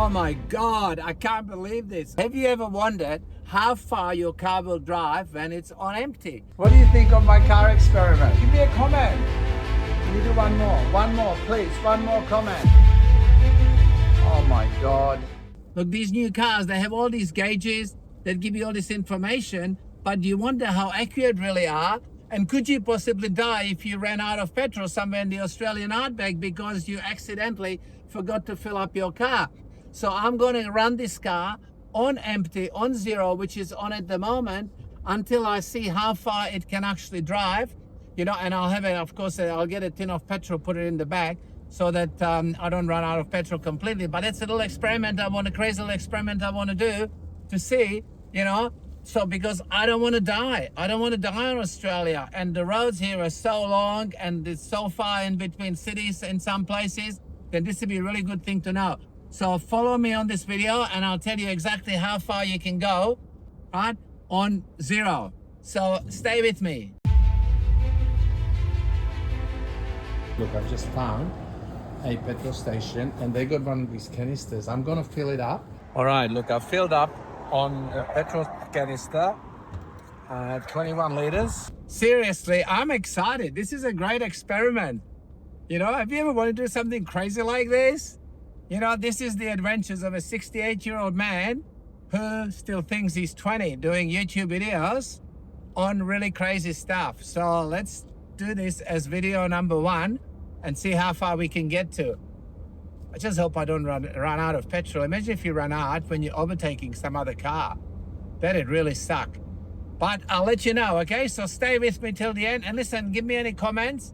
Oh my God, I can't believe this. Have you ever wondered how far your car will drive when it's on empty? What do you think of my car experiment? Give me a comment. Can you do one more, please, one more comment. Oh my God. Look, these new cars, they have all these gauges that give you all this information, but you wonder how accurate really are. And could you possibly die if you ran out of petrol somewhere in the Australian outback because you accidentally forgot to fill up your car? So I'm going to run this car on empty, on zero, which is on at the moment, until I see how far it can actually drive, and I'll have it, of course, I'll get a tin of petrol, put it in the bag so that I don't run out of petrol completely. But it's a little experiment a crazy little experiment I want to do to see, so because I don't want to die. I don't want to die in Australia. And the roads here are so long and it's so far in between cities in some places, then this would be a really good thing to know. So follow me on this video and I'll tell you exactly how far you can go, right, on zero. So stay with me. Look, I've just found a petrol station and they got one of these canisters. I'm gonna fill it up. All right, look, I've filled up on a petrol canister, 21 liters. Seriously, I'm excited. This is a great experiment. Have you ever wanted to do something crazy like this? This is the adventures of a 68-year-old man who still thinks he's 20 doing YouTube videos on really crazy stuff. So let's do this as video number 1 and see how far we can get to. I just hope I don't run out of petrol. Imagine if you run out when you're overtaking some other car. That'd really suck. But I'll let you know, okay? So stay with me till the end. And listen, give me any comments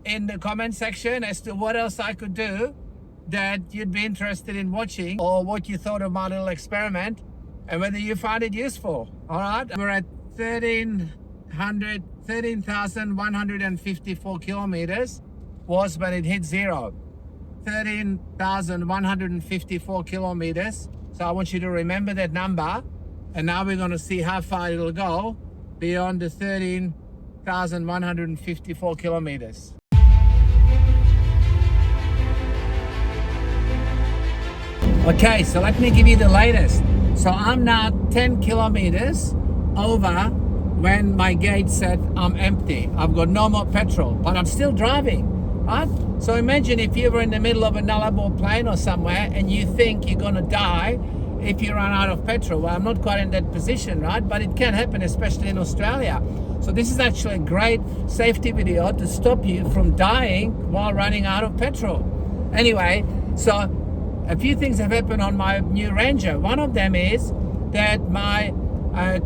in the comment section as to what else I could do that you'd be interested in watching, or what you thought of my little experiment and whether you find it useful. All right, we're at 13,154 kilometers was when it hit zero. 13,154 kilometers. So I want you to remember that number. And now we're going to see how far it'll go beyond the 13,154 kilometers. Okay, so let me give you the latest. So I'm now 10 kilometers over when my gauge said I'm empty. I've got no more petrol, but I'm still driving, right? So imagine if you were in the middle of a nullarbor plain or somewhere and you think you're gonna die if you run out of petrol. Well, I'm not quite in that position, right? But it can happen, especially in Australia. So this is actually a great safety video to stop you from dying while running out of petrol. Anyway, so a few things have happened on my new Ranger. One of them is that my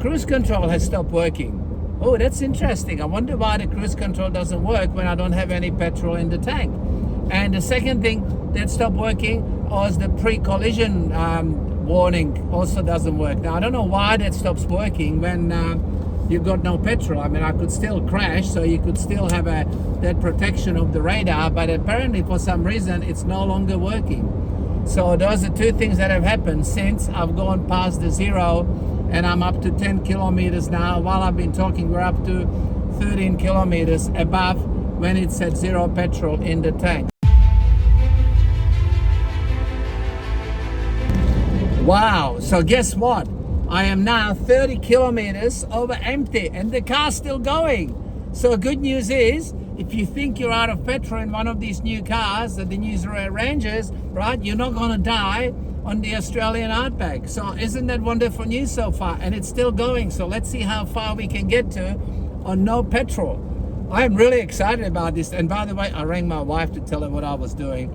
cruise control has stopped working. Oh, that's interesting. I wonder why the cruise control doesn't work when I don't have any petrol in the tank. And the second thing that stopped working was the pre-collision warning also doesn't work. Now, I don't know why that stops working when you've got no petrol. I mean, I could still crash, so you could still have that protection of the radar, but apparently for some reason it's no longer working. So those are two things that have happened since I've gone past the zero and I'm up to 10 kilometers now. While I've been talking, we're up to 13 kilometers above when it said zero petrol in the tank. Wow, so guess what? I am now 30 kilometers over empty and the car's still going. So good news is, if you think you're out of petrol in one of these new cars, the new Rangers, right, you're not going to die on the Australian outback. So isn't that wonderful news so far? And it's still going. So let's see how far we can get to on no petrol. I'm really excited about this. And by the way, I rang my wife to tell her what I was doing,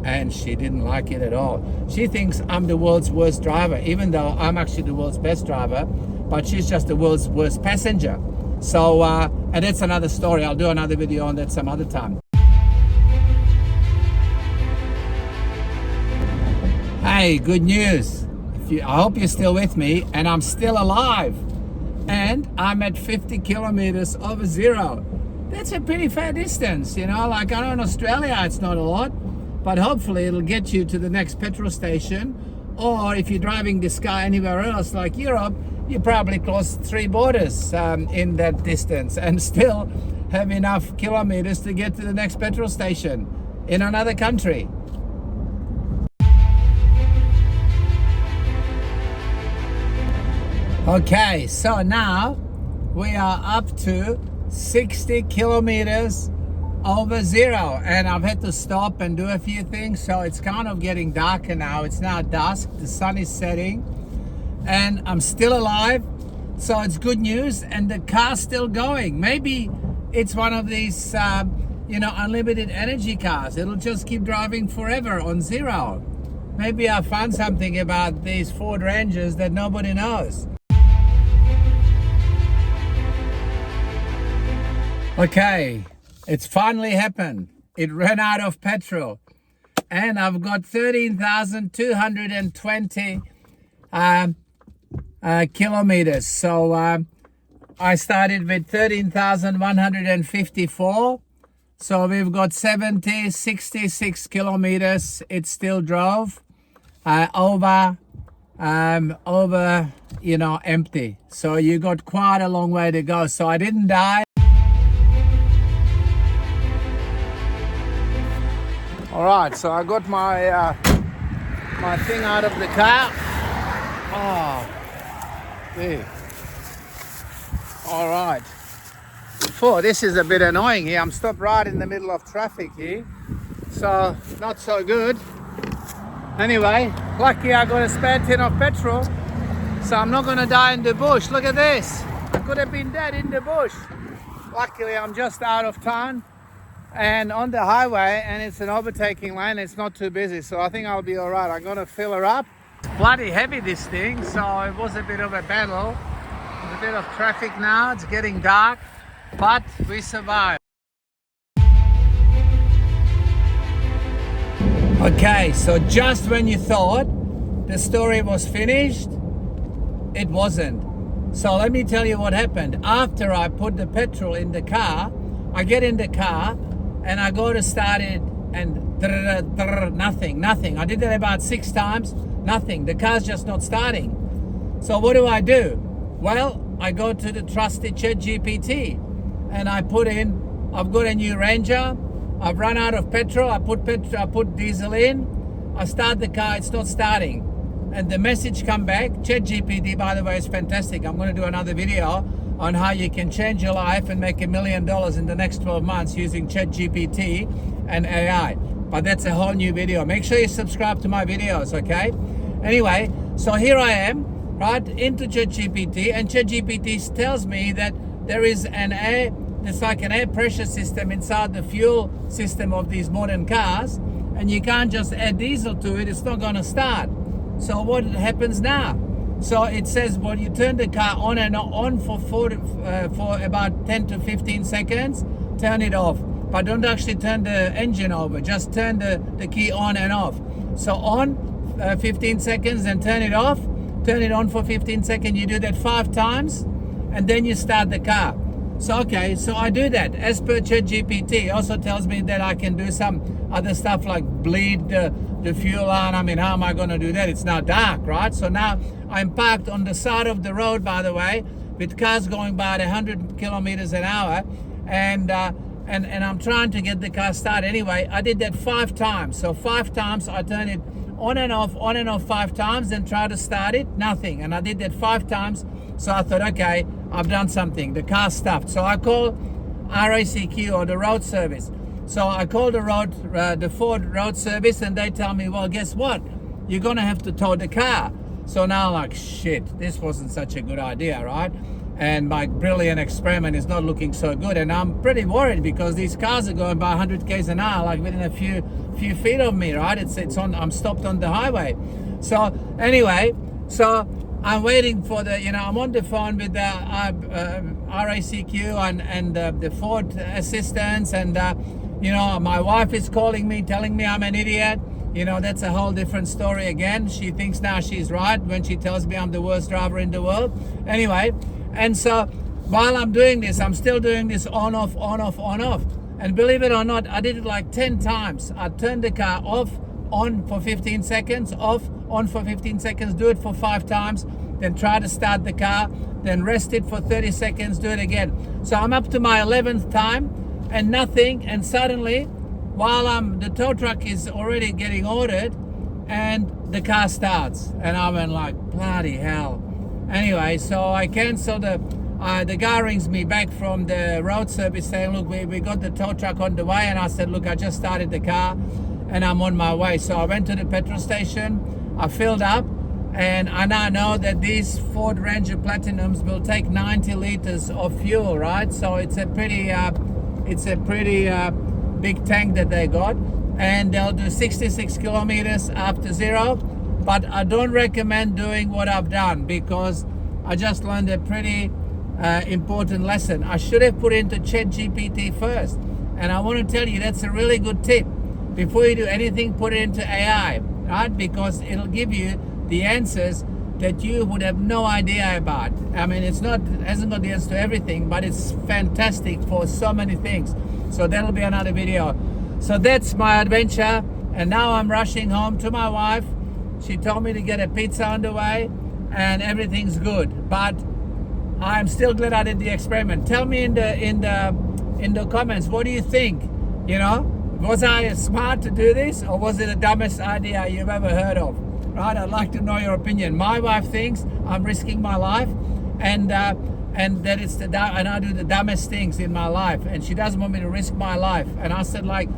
and she didn't like it at all. She thinks I'm the world's worst driver, even though I'm actually the world's best driver, but she's just the world's worst passenger. So, and that's another story. I'll do another video on that some other time. Hey, good news. I hope you're still with me, and I'm still alive. And I'm at 50 kilometers over zero. That's a pretty fair distance, like I know in Australia it's not a lot, but hopefully it'll get you to the next petrol station. Or if you're driving this car anywhere else like Europe, you probably cross 3 borders in that distance and still have enough kilometers to get to the next petrol station in another country. Okay, so now we are up to 60 kilometers over zero, and I've had to stop and do a few things, so it's kind of getting darker now. It's now dusk, the sun is setting, and I'm still alive, so it's good news, and the car's still going. Maybe it's one of these unlimited energy cars. It'll just keep driving forever on zero. Maybe I found something about these Ford Rangers that nobody knows. Okay, it's finally happened. It ran out of petrol, and I've got 13,220 kilometers. So I started with 13,154. So we've got 66 kilometers. It still drove over empty. So you got quite a long way to go. So I didn't die. All right, so I got my my thing out of the car. Oh, there. All right. This is a bit annoying here. I'm stopped right in the middle of traffic here, so not so good. Anyway, lucky I got a spare tin of petrol, so I'm not gonna die in the bush. Look at this. I could have been dead in the bush. Luckily, I'm just out of town and on the highway, and it's an overtaking lane. It's not too busy, so I think I'll be all right. I'm gonna fill her up. It's bloody heavy, this thing, so it was a bit of a battle. There's a bit of traffic now. It's getting dark, but we survived. Okay, so just when you thought the story was finished, it wasn't. So let me tell you what happened. After I put the petrol in the car, I get in the car and I go to start it, and nothing. I did that about 6 times, nothing. The car's just not starting. So what do? Well, I go to the trusted ChatGPT and I put in, I've got a new Ranger, I've run out of petrol, I put diesel in, I start the car, it's not starting. And the message come back. ChatGPT, by the way, is fantastic. I'm going to do another video on how you can change your life and make $1 million in the next 12 months using ChatGPT and AI. But that's a whole new video. Make sure you subscribe to my videos, okay? Anyway, so here I am, right, into ChatGPT, and ChatGPT tells me that there is it's like an air pressure system inside the fuel system of these modern cars, and you can't just add diesel to it, it's not going to start. So what happens now? So it says, well, you turn the car on and on for about 10 to 15 seconds, turn it off. But don't actually turn the engine over, just turn the key on and off. So on 15 seconds and turn it off, turn it on for 15 seconds, you do that 5 times, and then you start the car. So okay, so I do that. As per ChatGPT, it also tells me that I can do some other stuff like bleed the fuel on. I mean, how am I going to do that? It's now dark, right? So now I'm parked on the side of the road, by the way, with cars going by at 100 kilometers an hour, and I'm trying to get the car started. Anyway, I did that 5 times. So 5 times I turn it on and off 5 times, then try to start it, nothing. And I did that 5 times. So I thought, okay, I've done something. The car stopped. So I called RACQ, or the road service. So I called the Ford road service, and they tell me, well, guess what? You're gonna have to tow the car. So now I'm like, shit, this wasn't such a good idea, right? And my brilliant experiment is not looking so good, and I'm pretty worried because these cars are going by 100 k's an hour, like within a few feet of me, right? I'm stopped on the highway. So anyway, so I'm waiting for I'm on the phone with the RACQ and the Ford assistants, and my wife is calling me, telling me I'm an idiot. That's a whole different story again. She thinks now she's right when she tells me I'm the worst driver in the world. Anyway, and so while I'm doing this, I'm still doing this on, off. And believe it or not, I did it like 10 times. I turned the car off, on for 15 seconds, off, on for 15 seconds, do it for 5 times, then try to start the car, then rest it for 30 seconds, do it again. So I'm up to my 11th time and nothing, and suddenly, while the tow truck is already getting ordered, and the car starts, and I went like, bloody hell. Anyway, so I cancelled the guy rings me back from the road service saying, look, we got the tow truck on the way. And I said, look, I just started the car and I'm on my way. So I went to the petrol station, I filled up, and I now know that these Ford Ranger Platinums will take 90 liters of fuel, right? So it's a pretty big tank that they got, and they'll do 66 kilometers after zero. But I don't recommend doing what I've done, because I just learned a pretty important lesson. I should have put into ChatGPT first, and I want to tell you that's a really good tip. Before you do anything, put it into AI, right? Because it'll give you the answers that you would have no idea about. I mean, it hasn't got the answer to everything, but it's fantastic for so many things. So that'll be another video. So that's my adventure, and now I'm rushing home to my wife. She told me to get a pizza on the way, and everything's good. But I'm still glad I did the experiment. Tell me in the comments, what do you think? You know, was I smart to do this, or was it the dumbest idea you've ever heard of? Right? I'd like to know your opinion. My wife thinks I'm risking my life, and that it's and I do the dumbest things in my life, and she doesn't want me to risk my life. And I said, like,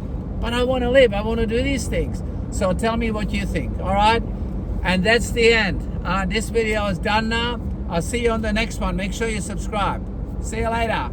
but I want to live. I want to do these things. So tell me what you think. All right? And that's the end. This video is done now. I'll see you on the next one. Make sure you subscribe. See you later.